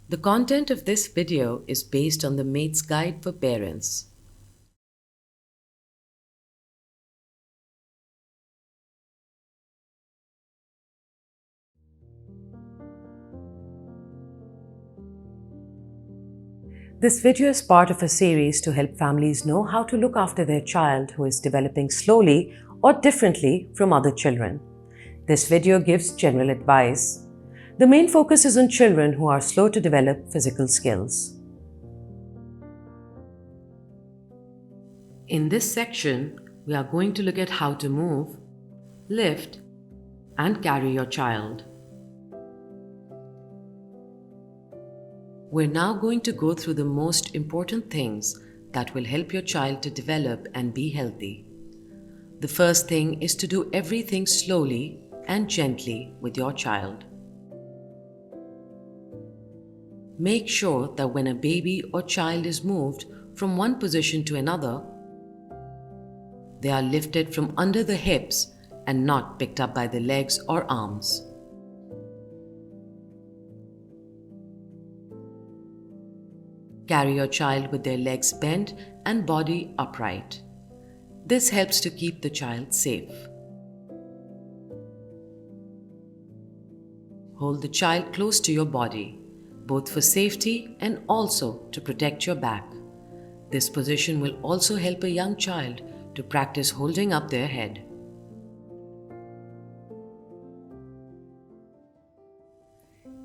The content of this video is based on the MAITS Guide for Parents. This video is part of a series to help families know how to look after their child who is developing slowly or differently from other children. This video gives general advice. The main focus is on children who are slow to develop physical skills. In this section, we are going to look at how to move, lift, and carry your child. We're now going to go through the most important things that will help your child to develop and be healthy. The first thing is to do everything slowly and gently with your child. Make sure that when a baby or child is moved from one position to another, they are lifted from under the hips and not picked up by the legs or arms. Carry your child with their legs bent and body upright. This helps to keep the child safe. Hold the child close to your body, both for safety and also to protect your back. This position will also help a young child to practice holding up their head.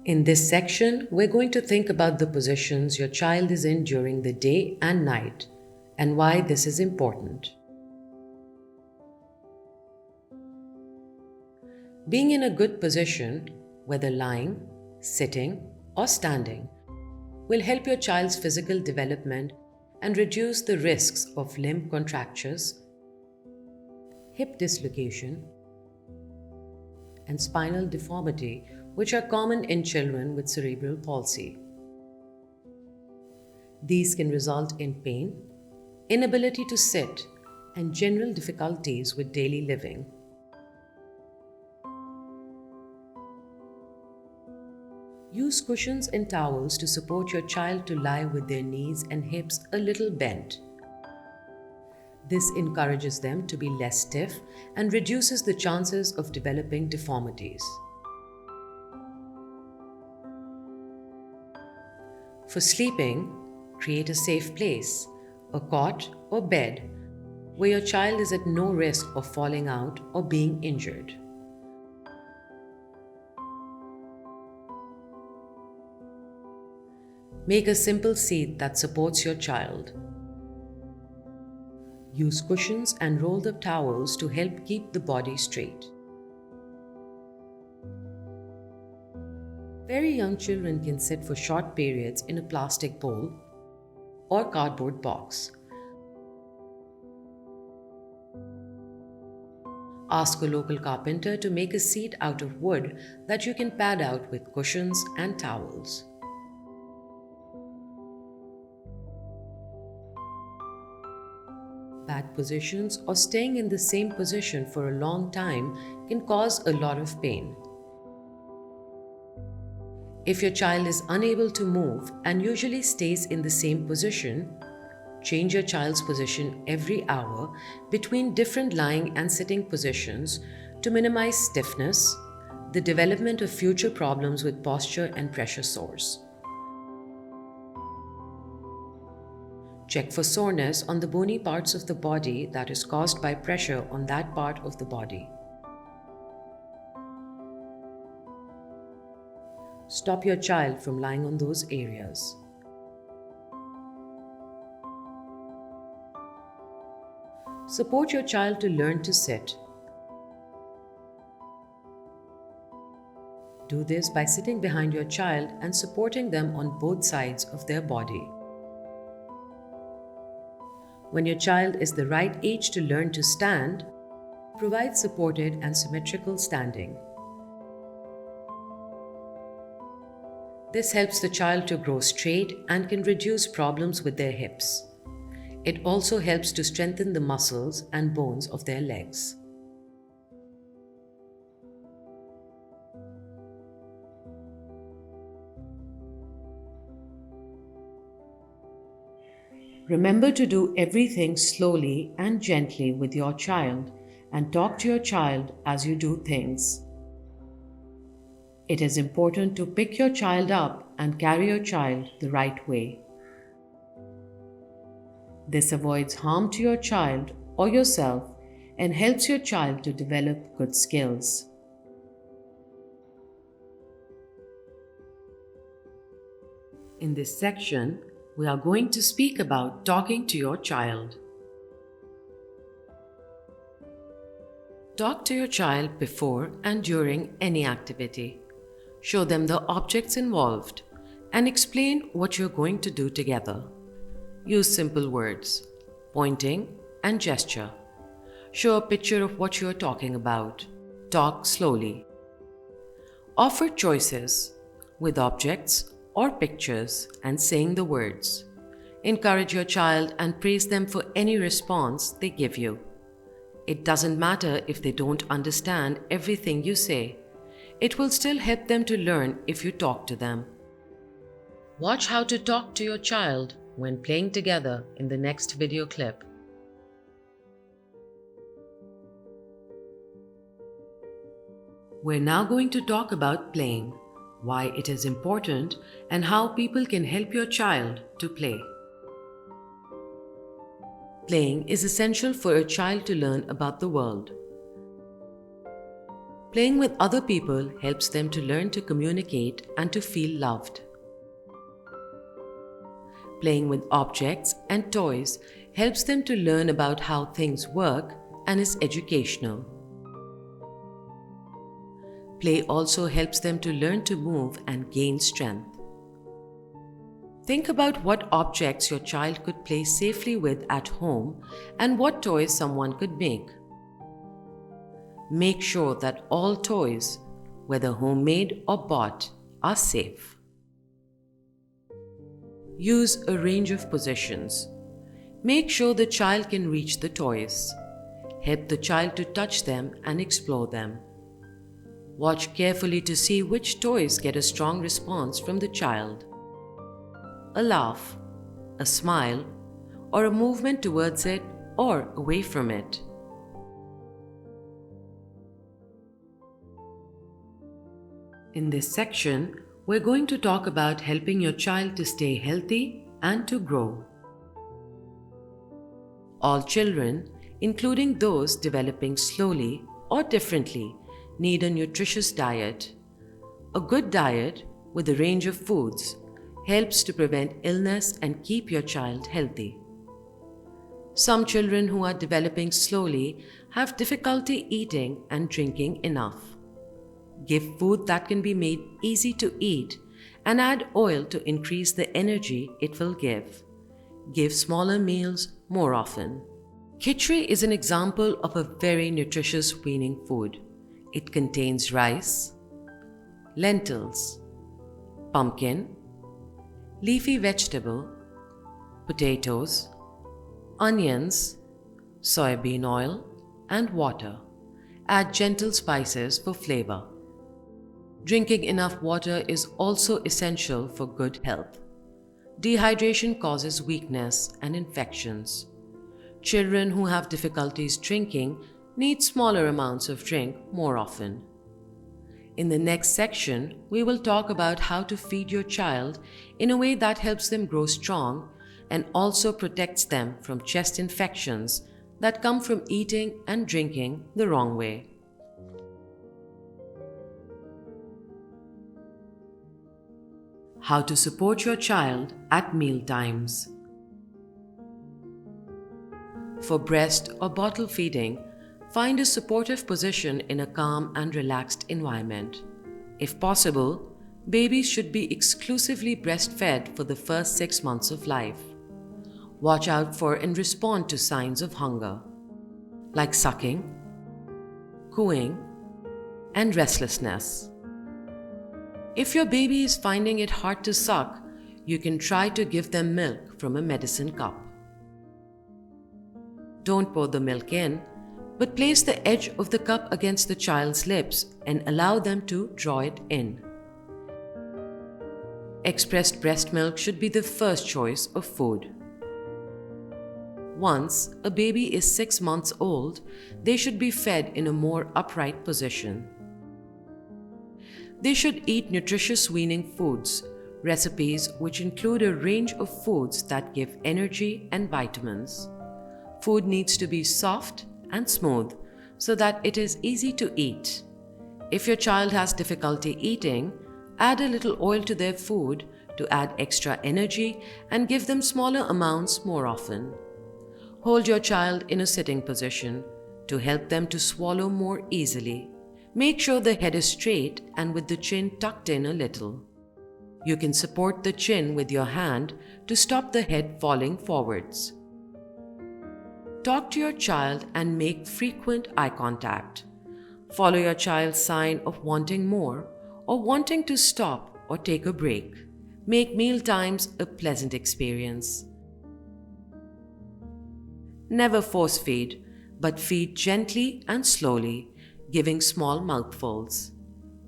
In this section, we're going to think about the positions your child is in during the day and night and why this is important. Being in a good position, whether lying, sitting, or standing, will help your child's physical development and reduce the risks of limb contractures, hip dislocation, and spinal deformity, which are common in children with cerebral palsy. These can result in pain, inability to sit, and general difficulties with daily living. Use cushions and towels to support your child to lie with their knees and hips a little bent. This encourages them to be less stiff and reduces the chances of developing deformities. For sleeping, create a safe place, a cot or bed, where your child is at no risk of falling out or being injured. Make a simple seat that supports your child. Use cushions and rolled up towels to help keep the body straight. Very young children can sit for short periods in a plastic bowl or cardboard box. Ask a local carpenter to make a seat out of wood that you can pad out with cushions and towels. Bad positions or staying in the same position for a long time can cause a lot of pain. If your child is unable to move and usually stays in the same position, change your child's position every hour between different lying and sitting positions to minimize stiffness, the development of future problems with posture and pressure sores. Check for soreness on the bony parts of the body that is caused by pressure on that part of the body. Stop your child from lying on those areas. Support your child to learn to sit. Do this by sitting behind your child and supporting them on both sides of their body. When your child is the right age to learn to stand, provide supported and symmetrical standing. This helps the child to grow straight and can reduce problems with their hips. It also helps to strengthen the muscles and bones of their legs. Remember to do everything slowly and gently with your child and talk to your child as you do things. It is important to pick your child up and carry your child the right way. This avoids harm to your child or yourself and helps your child to develop good skills. In this section, we are going to speak about talking to your child. Talk to your child before and during any activity. Show them the objects involved and explain what you're going to do together. Use simple words, pointing and gesture. Show a picture of what you're talking about. Talk slowly. Offer choices with objects or pictures and saying the words. Encourage your child and praise them for any response they give you. It doesn't matter if they don't understand everything you say. It will still help them to learn if you talk to them. Watch how to talk to your child when playing together in the next video clip. We're now going to talk about playing, why it is important, and how people can help your child to play. Playing is essential for a child to learn about the world. Playing with other people helps them to learn to communicate and to feel loved. Playing with objects and toys helps them to learn about how things work and is educational. Play also helps them to learn to move and gain strength. Think about what objects your child could play safely with at home and what toys someone could make. Make sure that all toys, whether homemade or bought, are safe. Use a range of positions. Make sure the child can reach the toys. Help the child to touch them and explore them. Watch carefully to see which toys get a strong response from the child. A laugh, a smile, or a movement towards it or away from it. In this section, we're going to talk about helping your child to stay healthy and to grow. All children, including those developing slowly or differently, need a nutritious diet. A good diet with a range of foods helps to prevent illness and keep your child healthy. Some children who are developing slowly have difficulty eating and drinking enough. Give food that can be made easy to eat and add oil to increase the energy it will give. Give smaller meals more often. Khichdi is an example of a very nutritious weaning food. It contains rice, lentils, pumpkin, leafy vegetable, potatoes, onions, soybean oil, and water. Add gentle spices for flavor. Drinking enough water is also essential for good health. Dehydration causes weakness and infections. Children who have difficulties drinking need smaller amounts of drink more often. In the next section, we will talk about how to feed your child in a way that helps them grow strong and also protects them from chest infections that come from eating and drinking the wrong way. How to support your child at meal times. For breast or bottle feeding, find a supportive position in a calm and relaxed environment. If possible, babies should be exclusively breastfed for the first 6 months of life. Watch out for and respond to signs of hunger, like sucking, cooing, and restlessness. If your baby is finding it hard to suck, you can try to give them milk from a medicine cup. Don't pour the milk in, but place the edge of the cup against the child's lips and allow them to draw it in. Expressed breast milk should be the first choice of food. Once a baby is 6 months old, they should be fed in a more upright position. They should eat nutritious weaning foods, recipes which include a range of foods that give energy and vitamins. Food needs to be soft and smooth so that it is easy to eat. If your child has difficulty eating, add a little oil to their food to add extra energy and give them smaller amounts more often. Hold your child in a sitting position to help them to swallow more easily. Make sure the head is straight and with the chin tucked in a little. You can support the chin with your hand to stop the head falling forwards. Talk to your child and make frequent eye contact. Follow your child's sign of wanting more or wanting to stop or take a break. Make meal times a pleasant experience. Never force feed, but feed gently and slowly, giving small mouthfuls.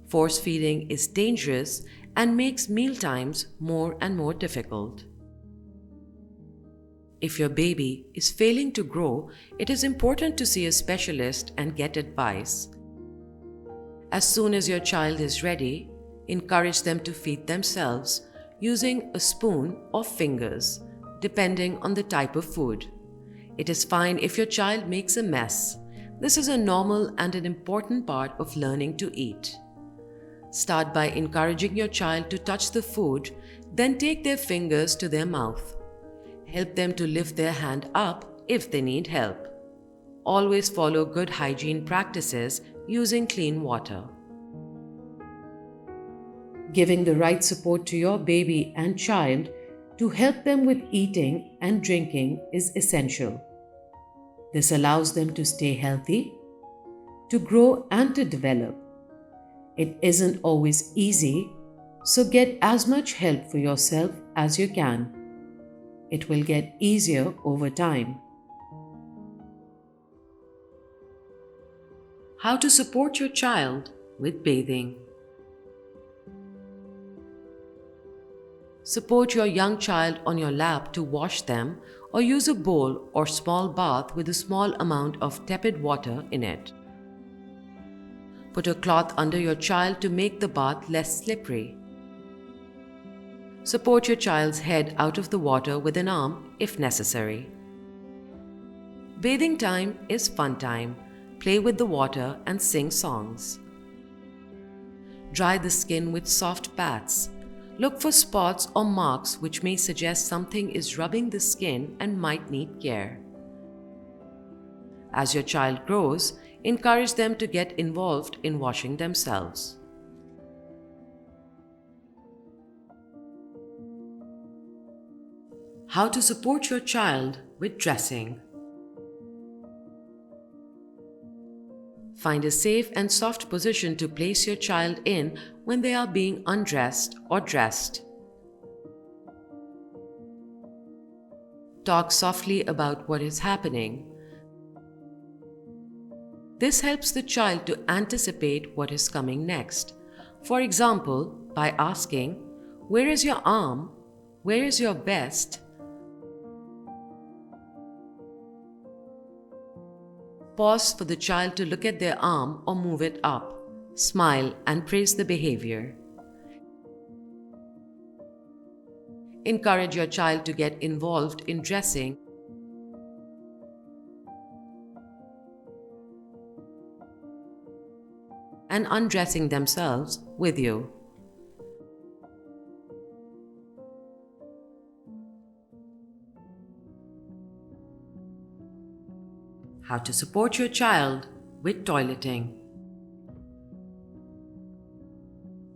Force feeding is dangerous and makes meal times more and more difficult. If your baby is failing to grow, it is important to see a specialist and get advice. As soon as your child is ready, encourage them to feed themselves using a spoon or fingers, depending on the type of food. It is fine if your child makes a mess. This is a normal and an important part of learning to eat. Start by encouraging your child to touch the food, then take their fingers to their mouth. Help them to lift their hand up if they need help. Always follow good hygiene practices using clean water. Giving the right support to your baby and child to help them with eating and drinking is essential. This allows them to stay healthy, to grow and to develop. It isn't always easy, so get as much help for yourself as you can. It will get easier over time. How to support your child with bathing. Support your young child on your lap to wash them or use a bowl or small bath with a small amount of tepid water in it. Put a cloth under your child to make the bath less slippery. Support your child's head out of the water with an arm if necessary. Bathing time is fun time. Play with the water and sing songs. Dry the skin with soft pats. Look for spots or marks which may suggest something is rubbing the skin and might need care. As your child grows, encourage them to get involved in washing themselves. How to support your child with dressing. Find a safe and soft position to place your child in when they are being undressed or dressed. Talk softly about what is happening. This helps the child to anticipate what is coming next. For example, by asking, "Where is your arm? Where is your vest?" Pause for the child to look at their arm or move it up. Smile and praise the behavior. Encourage your child to get involved in dressing and undressing themselves with you. How to support your child with toileting.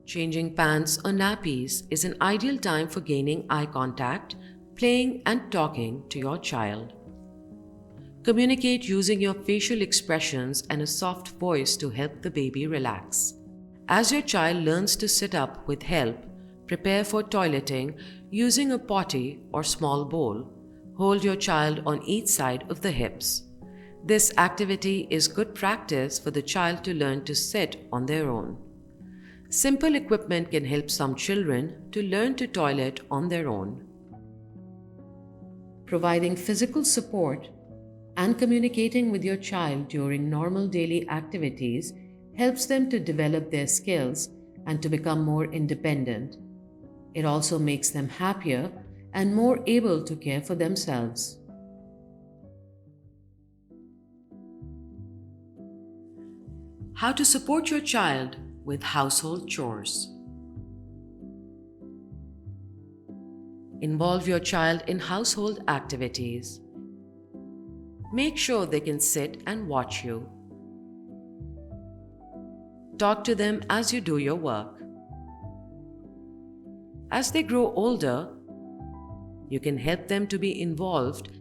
Changing pants or nappies is an ideal time for gaining eye contact, playing and talking to your child. Communicate using your facial expressions and a soft voice to help the baby relax. As your child learns to sit up with help, prepare for toileting using a potty or small bowl. Hold your child on each side of the hips. This activity is good practice for the child to learn to sit on their own. Simple equipment can help some children to learn to toilet on their own. Providing physical support and communicating with your child during normal daily activities helps them to develop their skills and to become more independent. It also makes them happier and more able to care for themselves. How to support your child with household chores. Involve your child in household activities. Make sure they can sit and watch you. Talk to them as you do your work. As they grow older, you can help them to be involved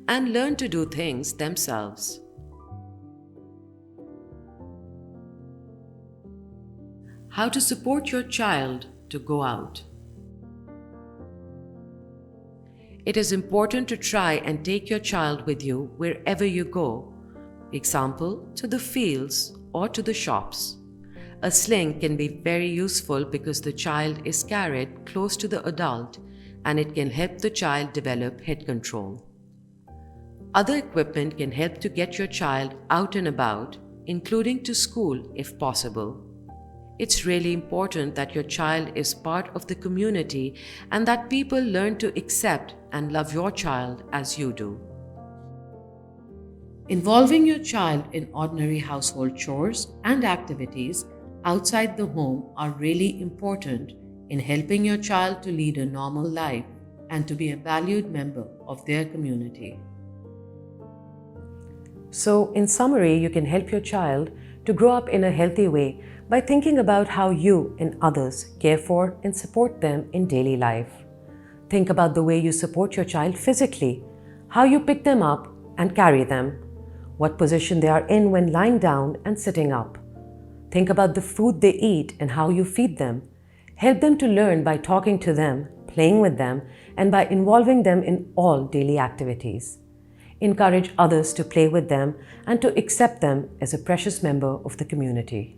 and learn to do things themselves. How to support your child to go out. It is important to try and take your child with you wherever you go, example, to the fields or to the shops. A sling can be very useful because the child is carried close to the adult and it can help the child develop head control. Other equipment can help to get your child out and about, including to school if possible. It's really important that your child is part of the community and that people learn to accept and love your child as you do. Involving your child in ordinary household chores and activities outside the home are really important in helping your child to lead a normal life and to be a valued member of their community. So, in summary, you can help your child to grow up in a healthy way by thinking about how you and others care for and support them in daily life. Think about the way you support your child physically, how you pick them up and carry them, what position they are in when lying down and sitting up. Think about the food they eat and how you feed them. Help them to learn by talking to them, playing with them, and by involving them in all daily activities. Encourage others to play with them and to accept them as a precious member of the community.